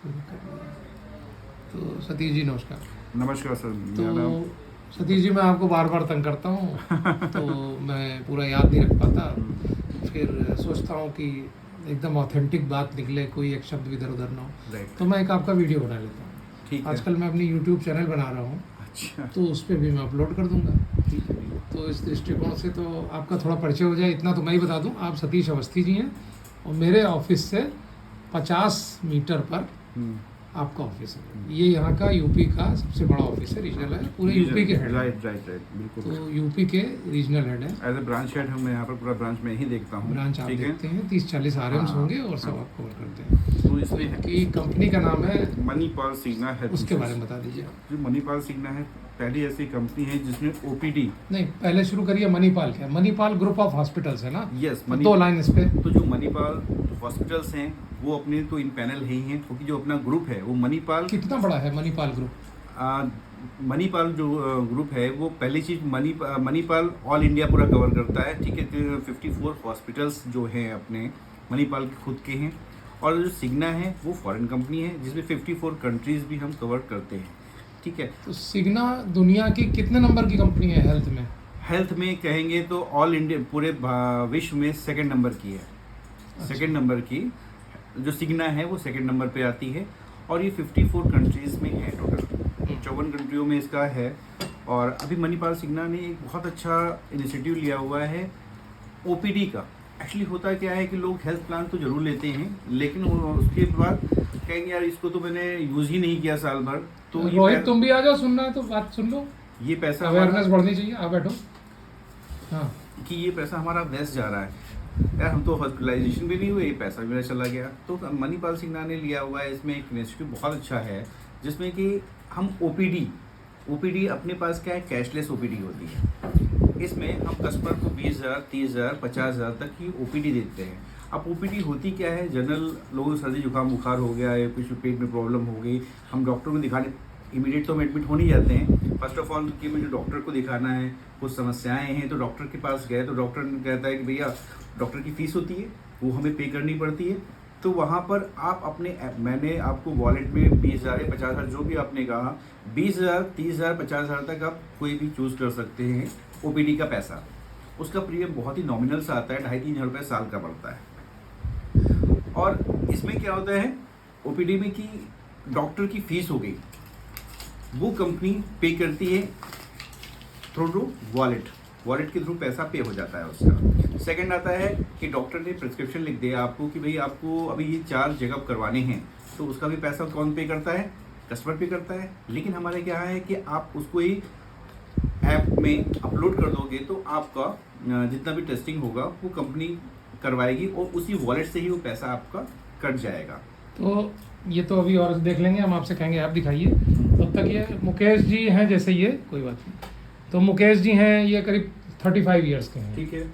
कोई दिक्कत नहीं है। तो सतीश जी नमस्कार। नमस्कार सर। तो सतीश जी मैं आपको बार बार तंग करता हूँ तो मैं पूरा याद नहीं रख पाता, फिर सोचता हूँ कि एकदम ऑथेंटिक बात निकले, कोई एक शब्द भी इधर उधर ना हो, राइट। तो मैं एक आपका वीडियो बना लेता हूँ। ठीक है। आजकल मैं अपनी यूट्यूब चैनल बना रहा हूँ, अच्छा। तो उस पर भी मैं अपलोड कर दूंगा। ठीक है। तो इस दृष्टिकोण से तो आपका थोड़ा परिचय हो जाए, इतना तो मैं ही बता दूं, आप सतीश अवस्थी जी हैं और मेरे ऑफिस से 50 मीटर पर आपका ऑफिस है। ये यहाँ का यूपी का सबसे बड़ा ऑफिस है, रीजनल है, पूरे यूपी के हेड। राइट राइट राइट, बिल्कुल। तो यूपी के रीजनल हेड है। एज ए ब्रांच हेड हम यहाँ पर पूरा ब्रांच में ही देखता हूँ। ब्रांच आप ठीक है। देखते हैं, 30-40 आरएम्स हाँ, होंगे और सब हाँ। आप कवर करते हैं। तो इसमें कि कंपनी का नाम है, मणिपाल सिग्ना है। उसके बारे में बता दीजिए। जो मणिपाल सिग्ना है, पहली ऐसी कंपनी है जिसमें ओपीडी। नहीं, पहले शुरू करिए मणिपाल क्या। मणिपाल ग्रुप ऑफ हॉस्पिटल्स है ना। यस, दो लाइन इस पे। तो जो मणिपाल हॉस्पिटल्स हैं वो अपने तो इन पैनल ही हैं, क्योंकि जो अपना ग्रुप है वो मणिपाल। कितना बड़ा है मणिपाल ग्रुप? मणिपाल जो ग्रुप है वो पहली चीज़ मणिपाल ऑल इंडिया पूरा कवर करता है। ठीक है। 54 हॉस्पिटल्स जो हैं अपने मणिपाल के खुद के हैं, और जो सिग्ना है वो फॉरेन कंपनी है जिसमें 54 कंट्रीज़ भी हम कवर करते हैं। ठीक है। तो सिग्ना दुनिया की कितने नंबर की कंपनी है हेल्थ में? हेल्थ में कहेंगे तो ऑल इंडिया पूरे विश्व में सेकंड नंबर की है। अच्छा। सेकंड नंबर की जो सिग्ना है वो सेकंड नंबर पे आती है, और ये 54 कंट्रीज़ में है टोटल। 54 कंट्रियों में इसका है। और अभी मणिपाल सिग्ना ने एक बहुत अच्छा इनिशिएटिव लिया हुआ है ओपीडी का। एक्चुअली होता क्या है कि लोग हेल्थ प्लान तो जरूर लेते हैं, लेकिन उसके बाद कहेंगे यार इसको तो मैंने यूज़ ही नहीं किया साल भर, तो रोहित तुम भी आ जाओ, सुनना है तो बात सुन लो। ये पैसा अवेयरनेस बढ़नी चाहिए, आप बैठो। हाँ, कि ये पैसा हमारा वेस्ट जा रहा है यार, हम तो हॉस्पिटलाइजेशन भी नहीं हुए, ये पैसा भी मेरा चला गया। तो मणिपाल सिग्ना ने लिया हुआ है इसमें एक इनिशिएटिव बहुत अच्छा है, जिसमें कि हम ओपीडी अपने पास क्या है, कैशलेस ओपीडी होती है। इसमें हम कस्टमर को 20,000, 30,000, 50,000 तक की ओपीडी देते हैं। अब ओपीडी होती क्या है, जनरल लोगों को सर्दी जुकाम बुखार हो गया है, कुछ पेट में प्रॉब्लम हो गई, हम डॉक्टर को दिखाने इमीडिएट तो हम एडमिट हो नहीं जाते हैं। फर्स्ट ऑफ ऑल कि मुझे डॉक्टर को दिखाना है, कुछ समस्याएं हैं, तो डॉक्टर के पास गए तो डॉक्टर ने कहता है कि भैया डॉक्टर की फ़ीस होती है, वो हमें पे करनी पड़ती है। तो वहाँ पर आप अपने मैंने आपको वॉलेट में 20,000 या 50,000 जो भी आपने कहा, 20,000, 30,000, 50,000 तक आप कोई भी चूज़ कर सकते हैं। ओपीडी का पैसा, उसका प्रीमियम बहुत ही नॉमिनल सा आता है, 2,500-3,000 रुपये साल का पड़ता है। और इसमें क्या होता है ओपीडी में कि डॉक्टर की फ़ीस हो गई, वो कंपनी पे करती है थ्रू वॉलेट के थ्रू पैसा पे हो जाता है उसका। सेकंड आता है कि डॉक्टर ने प्रिस्क्रिप्शन लिख दिया आपको कि भाई आपको अभी ये 4 चेकअप करवाने हैं, तो उसका भी पैसा कौन पे करता है, कस्टमर पे करता है। लेकिन हमारे क्या है कि आप उसको ही ऐप में अपलोड कर दोगे तो आपका जितना भी टेस्टिंग होगा वो कंपनी करवाएगी, और उसी वॉलेट से ही वो पैसा आपका कट जाएगा। तो ये तो अभी और देख लेंगे, हम आपसे कहेंगे आप दिखाइए। तब तक ये मुकेश जी हैं, जैसे ये कोई बात नहीं, तो मुकेश जी हैं, ये करीब 35 ईयर्स के हैं। ठीक है।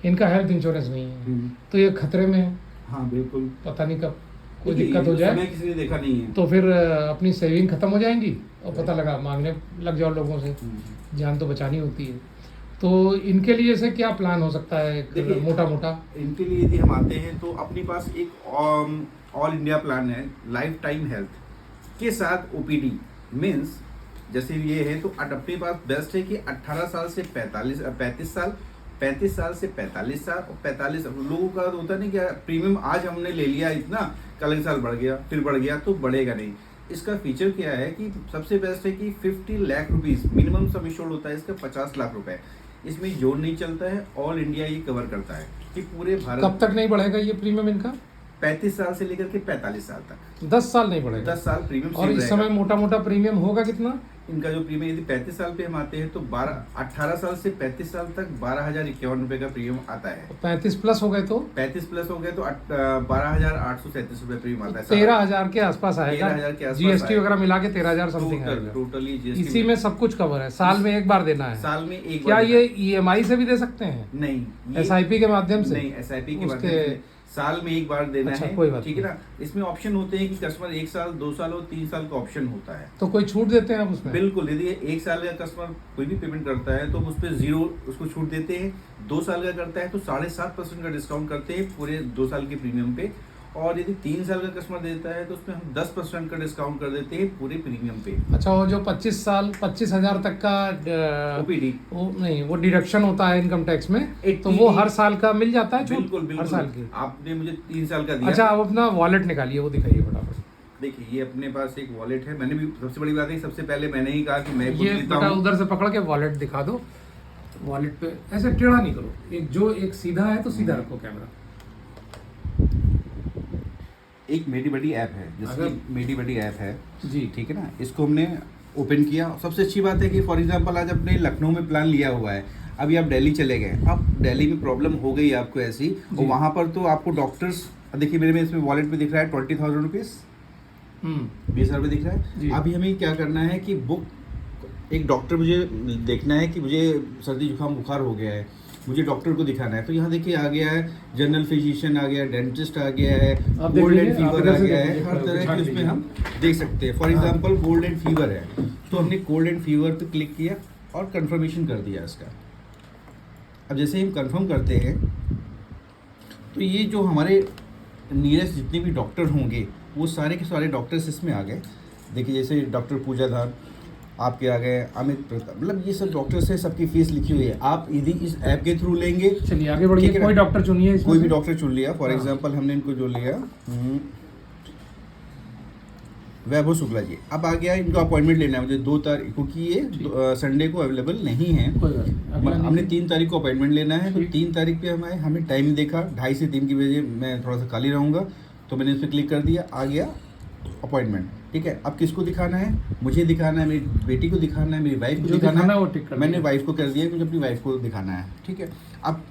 इनका हेल्थ इंश्योरेंस नहीं है, तो ये खतरे में है। हाँ बिल्कुल। पता नहीं कब कोई दिक्कत हो जाए, किसी ने देखा नहीं है, तो फिर अपनी सेविंग खत्म हो जाएंगी और पता लगा मांगने लग जाओ लोगों से, जान तो बचानी होती है। तो इनके लिए से क्या प्लान हो सकता है मोटा मोटा? इनके लिए यदि हम आते हैं तो अपने पास एक ऑल इंडिया प्लान है, लाइफ टाइम हेल्थ के साथ ओपीडी। मीन्स जैसे ये है तो अपने पास बेस्ट है कि 18 साल से 35 साल, 35 साल से 45 साल, और 45 लोगों का होता नहीं क्या, प्रीमियम आज हमने ले लिया इतना, कल साल बढ़ गया, फिर बढ़ गया, तो बढ़ेगा नहीं। इसका फीचर क्या है कि सबसे बेस्ट है कि 50 लाख रुपीज़ मिनिमम सम इंश्योर्ड होता है इसका, 50 लाख रुपए। इसमें जोड़ नहीं चलता है, ऑल इंडिया ये कवर करता है कि पूरे भारत। कब तक नहीं बढ़ेगा ये प्रीमियम इनका? 35 साल से लेकर के 45 साल तक। 10 साल नहीं बढ़ेगा? 10 साल प्रीमियम। और इस समय मोटा मोटा प्रीमियम होगा कितना इनका? जो प्रीमियम यदि 35 साल पे हम आते हैं तो 18 साल से 35 साल तक 12,051 रुपए का प्रीमियम आता है। 35 प्लस हो गए तो 35 प्लस हो गए तो 12,837 रुपए प्रीमियम आता है। 13,000 के आसपास आएगा। 13,000 के आसपास जीएसटी वगैरह मिला के 13,000 समथिंग आएगा। टोटली इसी में सब कुछ कवर है। साल में एक बार देना है? साल में एक क्या बार। ये ईएमआई से भी दे सकते हैं? नहीं, एसआईपी के माध्यम से? नहीं, एसआईपी के माध्यम से साल में एक बार देना अच्छा, है। कोई बात ठीक है ना। इसमें ऑप्शन होते हैं कि कस्टमर 1 साल, 2 साल और 3 साल का ऑप्शन होता है। तो कोई छूट देते हैं आप उसमें? बिल्कुल। यदि 1 साल का कस्टमर कोई भी पेमेंट करता है तो उस पर 0 उसको छूट देते हैं। 2 साल का करता है तो 7.5% का डिस्काउंट करते हैं पूरे 2 साल के प्रीमियम पे। और यदि 3 साल का कस्टमर देता है तो उसमें हम 10% का डिस्काउंट कर देते हैं पूरे प्रीमियम पे। अच्छा, वो जो 25,000 तक का ओपीडी वो नहीं, वो डिडक्शन होता है इनकम टैक्स में, तो 80 वो हर साल का मिल जाता है छूट? बिल्कुल हर बिल्कुल। साल की। आपने मुझे 3 साल का दिया। अच्छा, आप अपना वॉलेट निकालिए, वो दिखाइए फटाफट। देखिए ये अपने पास एक वॉलेट है। मैंने भी सबसे बड़ी बात है, सबसे पहले मैंने ही कहा कि मैं खुद ये लेता बेटा हूँ। उधर से पकड़ के वॉलेट दिखा दो। वॉलेट पे ऐसे टेढ़ा नहीं करो, एक सीधा है तो सीधा रखो कैमरा। एक मेडी बडी ऐप है, जैसे अगर- मेडी बडी ऐप है जी ठीक है ना, इसको हमने ओपन किया। सबसे अच्छी बात है कि फॉर एग्जांपल आज आपने लखनऊ में प्लान लिया हुआ है, अभी आप दिल्ली चले गए, अब दिल्ली में प्रॉब्लम हो गई आपको ऐसी, और जी। वहाँ पर तो आपको डॉक्टर्स, देखिए मेरे में इसमें वॉलेट में दिख रहा है 20,000 रुपीज़, 20,000 रुपये दिख रहा जी। है। अभी हमें क्या करना है कि बुक, एक डॉक्टर मुझे देखना है कि मुझे सर्दी जुकाम बुखार हो गया है, मुझे डॉक्टर को दिखाना है, तो यहाँ देखिए आ गया है जनरल फिजिशियन, आ गया डेंटिस्ट, आ गया है आप देख कोल्ड एंड लीजिए, आप फीवर इधर आ से गया है, देखिए, हर तरह दिखा के उसमें दीजिए। हम देख सकते हैं। फॉर हाँ। एग्जांपल कोल्ड एंड फीवर है, तो हमने कोल्ड एंड फीवर पे क्लिक किया और कंफर्मेशन कर दिया इसका। अब जैसे हम कंफर्म करते हैं तो ये जो हमारे नियरेस्ट जितने भी डॉक्टर होंगे वो सारे के सारे डॉक्टर्स इसमें आ गए। देखिए जैसे डॉक्टर पूजा धार आपके आ गए, अमित प्रताप, मतलब ये सब डॉक्टर्स हैं, सबकी फीस लिखी हुई है। आप यदि इस ऐप के थ्रू लेंगे, चलिए आगे बढ़िए, ठीक है ना? कोई डॉक्टर चुनिए इसमें कोई भी से। डॉक्टर चुन लिया। फॉर हाँ। एग्जांपल हमने इनको जो लिया वैभव शुक्ला जी, अब आ गया इनका अपॉइंटमेंट लेना है मुझे 2 तारीख, क्योंकि ये संडे को अवेलेबल नहीं है। कोई बात नहीं, अगला हमने नहीं। 3 तारीख को अपॉइंटमेंट लेना है, तो ठीक। 3 तारीख पे हमने टाइम देखा 2:30 से 3 की बजे मैं थोड़ा सा खाली रहूँगा, तो मैंने इस पर क्लिक कर दिया, आ गया अपॉइंटमेंट। ठीक है, अब किसको दिखाना है? मुझे दिखाना है, मेरी बेटी को दिखाना है, मेरी वाइफ को जो दिखाना दिखाना है। है वो टिक कर मैंने दिया। वाइफ को कर दिया, मुझे अपनी वाइफ को दिखाना है। ठीक है, अब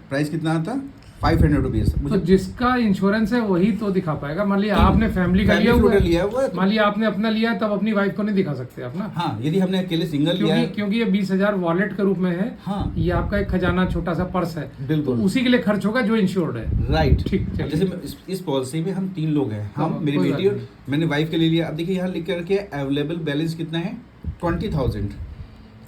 प्राइस कितना आता? 500 रुपीज़। तो जिसका इंश्योरेंस है वही तो दिखा पाएगा। मान लिया आपने फैमिली का लिया हुआ है, तो- मान लिया आपने अपना लिया है, तब अपनी वाइफ को नहीं दिखा सकते आप ना, हाँ, यदि हमने अकेले सिंगल लिया है, क्योंकि ये 20,000 वॉलेट के रूप में है। हाँ ये आपका एक खजाना, छोटा सा पर्स है, तो बिल्कुल उसी के लिए खर्च होगा जो इंश्योर्ड है। राइट। ठीक, चलिए। जैसे इस पॉलिसी में हम 3 लोग हैं, हम हाँ, मेरी कोई बेटी बात और नहीं। मैंने वाइफ के लिए लिया। अब देखिए यहाँ लिख करके अवेलेबल बैलेंस कितना है? 20,000,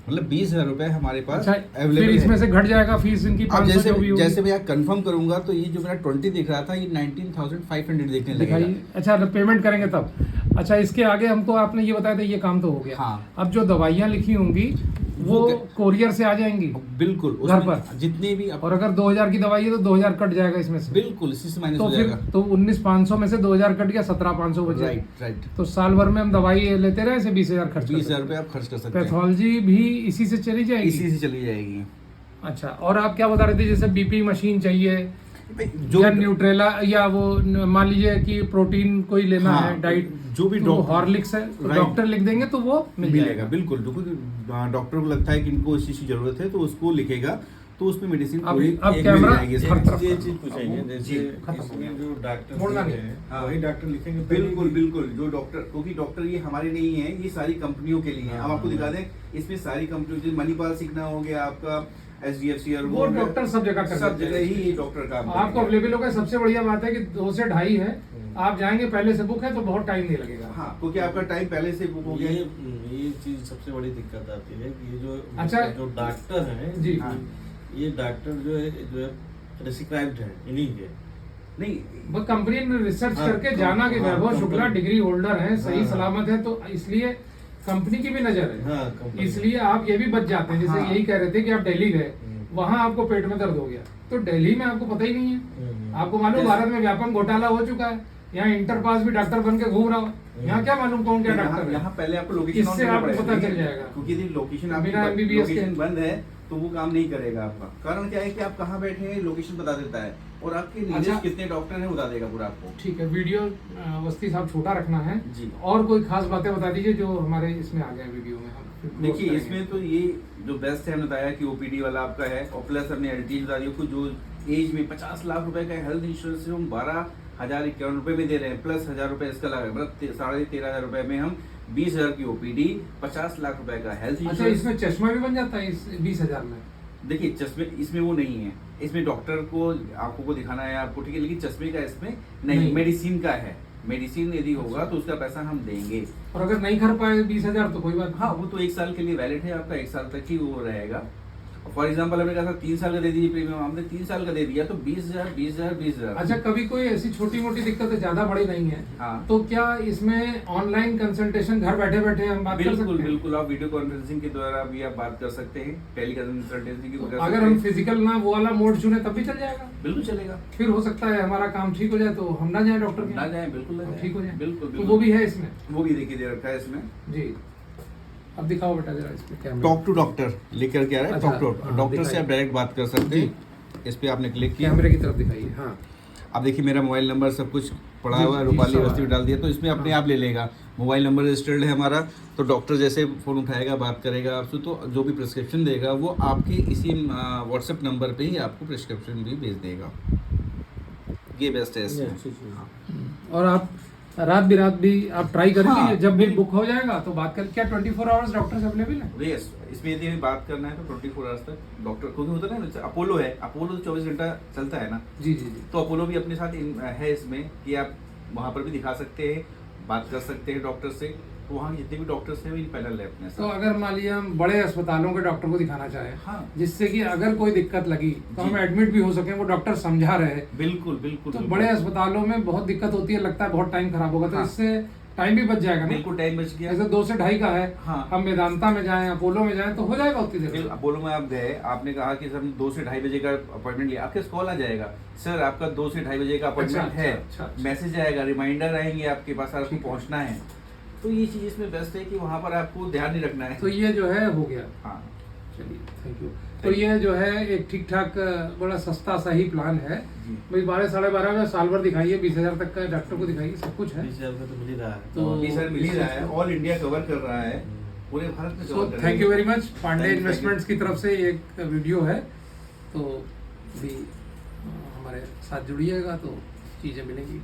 मतलब 20,000 रुपए हमारे पास अच्छा, फिर अवेलेबल इसमें है। से घट जाएगा फीस इनकी अब 500 जैसे जो भी होगी। जैसे मैं कंफर्म करूंगा तो ये जो मेरा 20 दिख रहा था, ये 19,500 देखने लगेगा। दिखाइए। अच्छा, तो पेमेंट करेंगे तब। अच्छा, इसके आगे हमको आपने ये बताया था, ये काम तो हो गया। हाँ। अब जो दवाइयाँ लिखी होंगी वो वो कोरियर से आ जाएंगी बिल्कुल घर उसमें पर। जितने भी और अगर 2,000 की दवाई है तो 2,000 कट जाएगा इसमें से। बिल्कुल इसी से माइनस तो हो फिर जाएगा। तो 19,500 में से 2,000 कट गया, 17,500 बचे। राइट राइट, तो साल भर में हम दवाई लेते रहे, ऐसे 20,000 खर्च कर 20,000 सकते रुपए आप खर्च कर हैं। सकते हैं, पैथोलॉजी भी इसी से चली जाएगी। इसी से चली जाएगी। अच्छा, और आप क्या बता रहे थे, जैसे बीपी मशीन चाहिए जो या न्यूट्रेला, या वो मान लीजिए कि प्रोटीन कोई लेना हाँ, है डाइट, जो भी तो डॉक्टर हॉर्लिक्स है, राइट। डॉक्टर लिख देंगे तो वो मिल मिलेगा जाएगा। बिल्कुल। डॉक्टर को लगता है कि इनको इस चीज की जरूरत है तो उसको लिखेगा, तो उसमें मेडिसिन अब पूरी अब एक कैमरा मिल जाएगी इसमें। हर तरफ ये का। चीज पूछेंगे, जी, जैसे खत्म हो इसमें गया। जो डॉक्टर बोलना लिखे नहीं। हैं, हाँ। वही डॉक्टर लिखेंगे। बिल्कुल बिल्कुल, जो डॉक्टर, क्योंकि डॉक्टर ये हमारे नहीं है, ये सारी कंपनियों के लिए है। हम आपको दिखा दें, इसमें सारी कंपनियों, जैसे मणिपाल सिग्ना हो गया आपका, SDFC, और वो डॉक्टर सब जगह कर सब देते जगह हैं। ही ये डॉक्टर काम आपको करेंगे। अवेलेबल होगा। सबसे बढ़िया बात है कि 2 से 2.5 है, आप जाएंगे पहले से बुक है तो बहुत टाइम नहीं लगेगा। हाँ, क्योंकि आपका टाइम पहले से बुक हो गया। ये चीज सबसे बड़ी दिक्कत आती है कि ये जो अच्छा। जो डॉक्टर हैं जी। हाँ। ये डॉक्टर जो है प्रेस्क्राइब्ड है इन्हीं के। नहीं, वो कंपनी ने रिसर्च हाँ, करके जाना कि हाँ, वैभव शुक्ला कंपनी। डिग्री होल्डर है, सही हाँ। सलामत है, तो इसलिए कंपनी की भी नजर है। हाँ, कंपनी। इसलिए आप ये भी बच जाते हैं। जैसे हाँ। यही कह रहे थे कि आप दिल्ली गए, वहां आपको पेट में दर्द हो गया, तो दिल्ली में आपको पता ही नहीं है। आपको मालूम जैसे- भारत में व्यापक घोटाला हो चुका है, यहाँ इंटर पास भी डॉक्टर बन के घूम रहा हो, यहाँ क्या मालूम कौन क्या डॉक्टर है। यहाँ पहले आपको लोकेशन इससे आपको पता चल जाएगा। क्योंकि यदि लोकेशन बिना आपकी MBBS के। लोकेशन बंद है तो वो काम नहीं करेगा आपका। कारण क्या है कि आप कहाँ बैठे हैं लोकेशन बता देता है, और आपके नियरेस्ट अच्छा। कितने डॉक्टर हैं बता देगा पूरा आपको। ठीक है, वीडियो वस्ती साहब छोटा रखना है जी। और कोई खास बातें बता दीजिए जो हमारे इसमें आ गए वीडियो में। हम फिर close देखिए करेंगे। इसमें तो ये जो बेस्ट है, हमने बताया कि OPD वाला आपका है, और प्लस हमने LTH बता दिया, जो एज में 50 लाख रुपए का हेल्थ इंश्योरेंस हम 12,051 रुपए में दे रहे हैं, प्लस 1,000 रुपए इसका लगा, मतलब 13,500 रुपए में हम 20,000 की OPD, 50 लाख रुपए का हेल्थ अच्छा, इंश्योरेंस। इसमें चश्मा भी बन जाता है इस 20,000 में? देखिए चश्मे इसमें वो नहीं है, इसमें डॉक्टर को आंखों को दिखाना है आपको, ठीक है, लेकिन चश्मे का इसमें नहीं, नहीं। मेडिसिन का है। मेडिसिन यदि होगा तो उसका पैसा हम देंगे। और अगर नहीं कर पाए 20,000 तो कोई बात हाँ, वो तो 1 साल के लिए वैलिड है आपका, 1 साल तक ही वो रहेगा। फॉर एग्जाम्पल हमने कहा था 3 साल का दे दीजिए प्रीमियम, हमने 3 साल का दे दिया तो 20,000 20,000 20,000। अच्छा, कभी कोई ऐसी छोटी मोटी दिक्कतें ज्यादा बड़ी नहीं है हाँ। तो क्या इसमें ऑनलाइन कंसल्टेशन घर बैठे बैठे हम बात कर सकते बिल्कुल हैं? बिल्कुल, आप वीडियो कॉन्फ्रेंसिंग के द्वारा भी आप बात कर सकते हैं, टेली कंसल्टेंसी की कर अगर सकते हम हैं। फिजिकल ना वो वाला मोड चुने तब भी चल जाएगा? बिल्कुल चलेगा, फिर हो सकता है हमारा काम ठीक हो जाए तो हम ना जाए डॉक्टर के ना यहाँ? जाए, बिल्कुल ना हम जाए, ठीक हो जाए, बिल्कुल तो बिल्कुल। वो भी है इसमें? वो भी देखिए दे रखा है इसमें, जी, अब दिखाओ बेटा जरा इस पे कैमरा। टॉक टू डॉक्टर लेकर के आ रहा है। अच्छा, टॉक टू हाँ, डॉक्टर से दिखाइए। आप डायरेक्ट बात कर सकते हैं। इस पे आपने क्लिक किया, कैमरे की तरफ दिखाइए। हाँ, अब देखिए मेरा मोबाइल नंबर सब कुछ पड़ा जी, हुआ है, जी, रूपाली सब अवस्थी में है। डाल दिया तो इसमें अपने हाँ। आप ले लेगा। मोबाइल नंबर रजिस्टर्ड है हमारा, तो डॉक्टर जैसे फ़ोन उठाएगा, बात करेगा आपसे, तो जो भी प्रिस्क्रिप्शन देगा वो आपके इसी व्हाट्सएप नंबर पे ही आपको प्रिस्क्रिप्शन भी भेज देगा। ये बेस्ट है ये इसमें। अच्छी चीज़ है। और आप रात बिरात भी आप ट्राई करेंगे? हाँ, जब भी बुक हो जाएगा तो बात कर। क्या 24 आवर्स डॉक्टर्स अवेलेबल है? यस, इसमें यदि हमें बात करना है तो 24 आवर्स तक डॉक्टर, क्योंकि होता है ना, जैसे अपोलो है, अपोलो तो 24 घंटा चलता है ना, जी जी जी। तो अपोलो भी अपने साथ है इसमें कि आप वहाँ पर भी दिखा सकते हैं, बात कर सकते हैं डॉक्टर से। तो वहाँ जितने भी डॉक्टर्स हैं वो इन पैनल है अपने तो साथ। अगर मान लिया हम बड़े अस्पतालों के डॉक्टर को दिखाना चाहें, हाँ, जिससे कि अगर कोई दिक्कत लगी तो जी। हम एडमिट भी हो सके, वो डॉक्टर समझा रहे, बिल्कुल बिल्कुल तो बिल्कुल। बड़े अस्पतालों में बहुत दिक्कत होती है, लगता है बहुत टाइम खराब होगा, तो हाँ। इससे टाइम भी बच जाएगा ना? बिल्कुल टाइम बच गया। जैसे 2 से 2.5 का है, हाँ। हम वेदांता में जाएं, अपोलो में जाएं तो हो जाएगा उतनी देर फिर में। अपोलो में आप गए, आपने कहा कि सर 2 से 2:30 बजे का अपॉइंटमेंट लिया, आपके कॉल आ जाएगा, सर आपका 2 से 2:30 बजे का अपॉइंटमेंट अच्छा, है, अच्छा, अच्छा। मैसेज आएगा, रिमाइंडर आएंगे आपके पास, आपको ठीक है। पहुंचना है। तो ये चीज इसमें बेस्ट है कि वहां पर आपको ध्यान नहीं रखना है। तो ये जो है हो गया। हाँ, चलिए, थैंक यू। तो ये जो है एक ठीक ठाक बड़ा सस्ता सही प्लान है जी। भाई। 12 साढ़े 12 में साल भर दिखाइए, 20,000 तक का डॉक्टर को दिखाइए, सब कुछ है। 20,000 का तो मिल ही रहा है। तो अभी सर मिल ही रहा है, ऑल इंडिया कवर कर रहा है, पूरे भारत में सो कवर कर thank you very much. Pandey Thank you. Investments की तरफ से एक वीडियो है, तो भी हमारे साथ जुड़िएगा तो चीज़ें मिलेंगी।